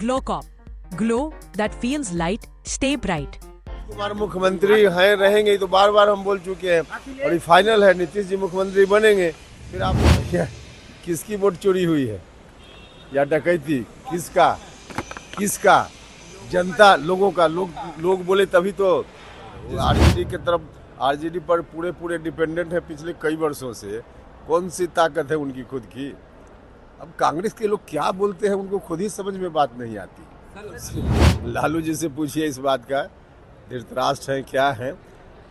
Glowcop, glow that feels light, stay bright. Kumar मुख्यमंत्री हैं रहेंगे तो बार बार हम बोल चुके हैं और ये फाइनल है, नीतीश जी मुख्यमंत्री बनेंगे। फिर आप किसकी वोट चोरी हुई है या डकैती, किसका जनता लोगों का, लोग बोले तभी तो। आरजेडी के तरफ, आरजेडी पर पूरे डिपेंडेंट है पिछले कई वर्षों से। कौन सी ताकत है उनकी खुद की? अब कांग्रेस के लोग क्या बोलते हैं उनको खुद ही समझ में बात नहीं आती। लालू जी से पूछिए इस बात का, धृतराष्ट्र हैं क्या हैं।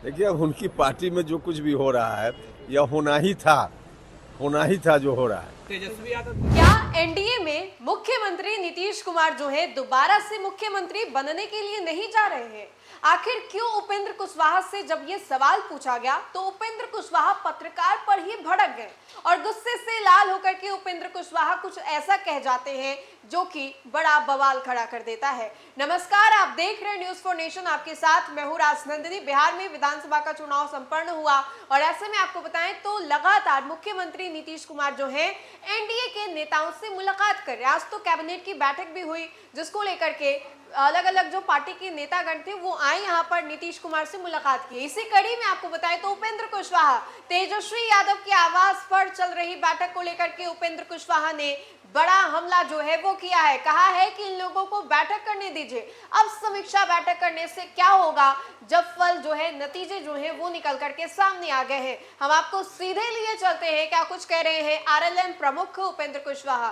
देखिए अब उनकी पार्टी में जो कुछ भी हो रहा है यह होना ही था जो हो रहा है। तेजस्वी यादव क्या एनडीए में मुख्यमंत्री नीतीश कुमार जो है दोबारा से मुख्यमंत्री बनने के लिए नहीं जा रहे हैं? आखिर क्यों उपेंद्र कुशवाहा से जब ये सवाल पूछा गया तो उपेंद्र कुशवाहा पत्रकार पर ही भड़क गए और गुस्से से लाल होकर के उपेंद्र कुशवाहा कुछ ऐसा कह जाते हैं जो कि बड़ा बवाल खड़ा कर देता है। नमस्कार, आप देख रहे हैं न्यूज़ फॉर नेशन, आपके साथ मैं हूं राजनंदिनी। बिहार में विधानसभा का चुनाव संपन्न हुआ और ऐसे में आपको बताएं तो लगातार मुख्यमंत्री नीतीश कुमार जो है एनडीए के नेताओं से मुलाकात कर रहे हैं। आज तो कैबिनेट की बैठक भी हुई जिसको लेकर के अलग अलग जो पार्टी के नेतागण थे वो आए यहाँ पर नीतीश कुमार से मुलाकात की। इसी कड़ी में आपको बताएं तो उपेंद्र कुशवाहा तेजस्वी यादव के आवास पर चल रही बैठक को लेकर के उपेंद्र कुशवाहा ने बड़ा हमला जो है वो किया है। कहा है कि इन लोगों को बैठक करने दीजिए। अब समीक्षा बैठक करने से क्या होगा जब फल जो है, नतीजे जो है वो निकल करके सामने आ गए हैं। हम आपको सीधे लिए चलते हैं, क्या कुछ कह रहे हैं आरएलएम प्रमुख उपेंद्र कुशवाहा।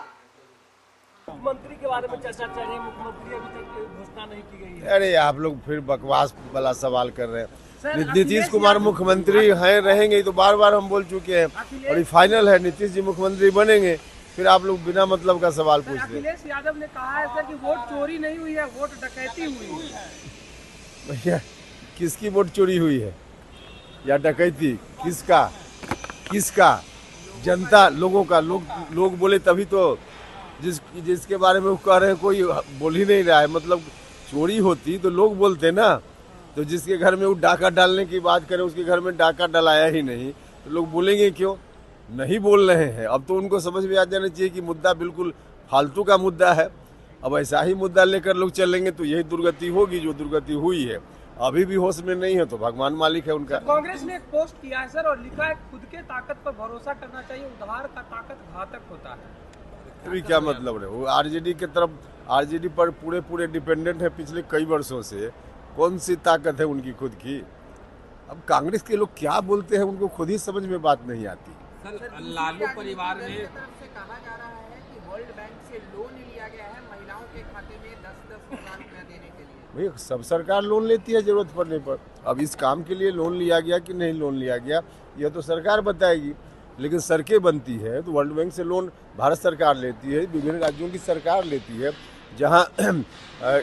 मुख्यमंत्री के बारे में चर्चा चल रही है, मुख्यमंत्री अभी तक घोषणा नहीं की गई है। अरे आप लोग फिर बकवास वाला सवाल कर रहे हैं। नीतीश कुमार मुख्यमंत्री हैं रहेंगे तो बार बार हम बोल चुके हैं और ये फाइनल है, नीतीश जी मुख्यमंत्री बनेंगे। फिर आप लोग बिना मतलब का सवाल पूछ रहे हैं। अखिलेश यादव ने कहा है सर कि वोट चोरी नहीं हुई है, वोट डकैती हुई है। भैया किसकी वोट चोरी हुई है या डकैती, किसका जनता लोगों का, लोग बोले तभी तो। जिसके बारे में वो कह रहे हैं कोई बोल ही नहीं रहा है। मतलब चोरी होती तो लोग बोलते ना। तो जिसके घर में वो डाका डालने की बात करें उसके घर में डाका डलाया ही नहीं तो लोग बोलेंगे क्यों? नहीं बोल रहे हैं। अब तो उनको समझ में आ जाना चाहिए कि मुद्दा बिल्कुल फालतू का मुद्दा है। अब ऐसा ही मुद्दा लेकर लोग चलेंगे तो यही दुर्गति होगी जो दुर्गति हुई है। अभी भी होश में नहीं है तो भगवान मालिक है उनका। कांग्रेस ने एक पोस्ट किया है सर और लिखा है खुद के ताकत पर भरोसा करना चाहिए, उधार का ताकत घातक होता है। अभी क्या मतलब है? वो आरजेडी के तरफ, आरजेडी पर पूरे डिपेंडेंट है पिछले कई वर्षों से। कौन सी ताकत है उनकी खुद की? अब कांग्रेस के लोग क्या बोलते हैं उनको खुद ही समझ में बात नहीं आती। सर, लालू परिवार में तरफ से कहा जा रहा है कि वर्ल्ड बैंक से लोन लिया गया है महिलाओं के खाते में 10-10 हजार रुपया देने के लिए। भाई सब सरकार लोन लेती है जरूरत पड़ने पर। अब इस काम के लिए लोन लिया गया कि नहीं लोन लिया गया यह तो सरकार बताएगी। लेकिन सड़कें बनती है तो वर्ल्ड बैंक से लोन भारत सरकार लेती है, विभिन्न राज्यों की सरकार लेती है। जहाँ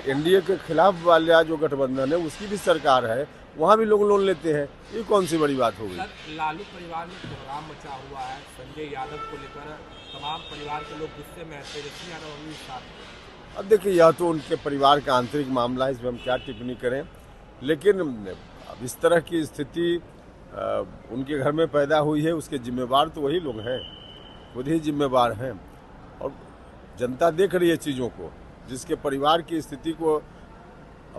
एनडीए के खिलाफ वाला जो गठबंधन है उसकी भी सरकार है, वहाँ भी लोग लोन लेते हैं। ये कौन सी बड़ी बात हो गई? सर, लालू परिवार में कोहराम मचा हुआ है। संजय यादव को लेकर तमाम परिवार के लोग गुस्से में हैं। तेजस्वी यादव अभी साथ। अब देखिए यह तो उनके परिवार का आंतरिक मामला है, इसमें हम क्या टिप्पणी करें। लेकिन अब इस तरह की स्थिति उनके घर में पैदा हुई है, उसके जिम्मेवार तो वही लोग हैं, खुद ही जिम्मेवार हैं। और जनता देख रही है चीज़ों को। जिसके परिवार की स्थिति को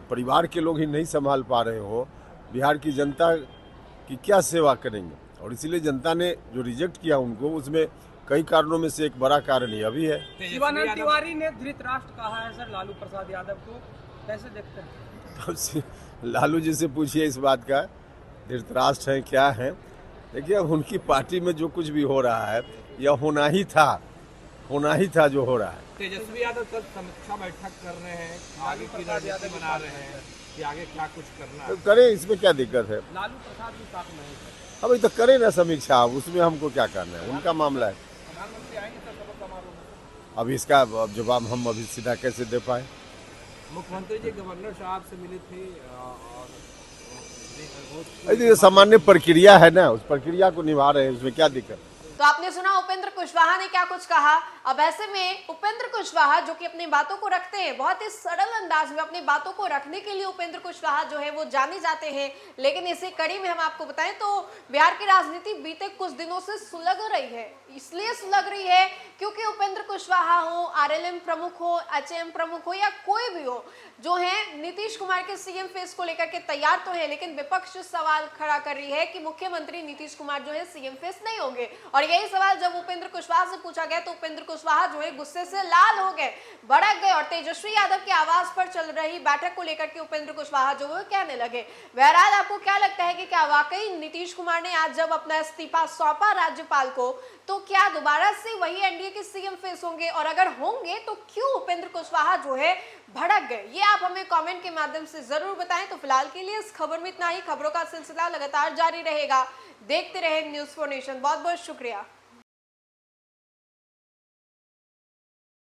परिवार के लोग ही नहीं संभाल पा रहे हो, बिहार की जनता की क्या सेवा करेंगे? और इसीलिए जनता ने जो रिजेक्ट किया उनको, उसमें कई कारणों में से एक बड़ा कारण यह भी है। शिवानंद तिवारी ने धृतराष्ट्र कहा है सर लालू प्रसाद यादव को, कैसे देखते हैं? लालू जी से पूछिए इस बात का, धृतराष्ट्र हैं क्या हैं। देखिए अब उनकी पार्टी में जो कुछ भी हो रहा है यह होना ही था जो हो रहा है। तेजस्वी यादव कल समीक्षा बैठक कर रहे हैं, आगे की रणनीति बना रहे हैं कि आगे क्या कुछ करना है। तो करें, इसमें क्या दिक्कत है? लालू प्रसाद भी साथ में है। अभी तो करें ना समीक्षा, उसमें हमको क्या करना है, उनका मामला है। प्रधानमंत्री आएंगे सर शपथ समारोह में। अब इसका जवाब हम अभी सीधा कैसे दे पाए? मुख्यमंत्री जी गवर्नर साहब से मिले थे और ये सामान्य प्रक्रिया है ना, उस प्रक्रिया को निभा रहे हैं, उसमें क्या दिक्कत? तो आपने सुना उपेंद्र कुशवाहा ने क्या कुछ कहा। अब ऐसे में उपेंद्र कुशवाहा जो कि अपनी बातों को रखते हैं, बहुत ही सरल अंदाज में अपनी बातों को रखने के लिए उपेंद्र कुशवाहा जो है वो जाने जाते हैं, लेकिन इसी कड़ी में हम आपको बताएं तो बिहार की राजनीति बीते कुछ दिनों से सुलग रही है। इसलिए सुलग रही है क्योंकि उपेंद्र कुशवाहा हो, आरएलएम प्रमुख हो, एचएम प्रमुख हो या कोई भी हो, जो है नीतीश कुमार के सीएम फेस को लेकर के तैयार तो है, लेकिन विपक्ष सवाल खड़ा कर रही है कि मुख्यमंत्री नीतीश कुमार जो है सीएम फेस नहीं होंगे। और यही सवाल जब उपेंद्र कुशवाहा से पूछा गया तो उपेंद्र कुशवाहा जो है गुस्से से लाल हो गए, भड़क गए और तेजस्वी यादव के आवाज पर चल रही बैठक को लेकर के उपेंद्र कुशवाहा जो है कहने लगे। बहरहाल आपको क्या लगता है कि क्या वाकई नीतीश कुमार ने आज जब अपना इस्तीफा सौंपा राज्यपाल को तो क्या दोबारा से वही एनडीए के सीएम फेस होंगे, और अगर होंगे तो क्यों उपेंद्र कुशवाहा जो है भड़क गए? ये आप हमें कमेंट के माध्यम से जरूर बताएं। तो फिलहाल के लिए इस खबर में इतना ही। खबरों का सिलसिला लगातार जारी रहेगा। देखते रहे न्यूज़4 नेशन। बहुत बहुत शुक्रिया।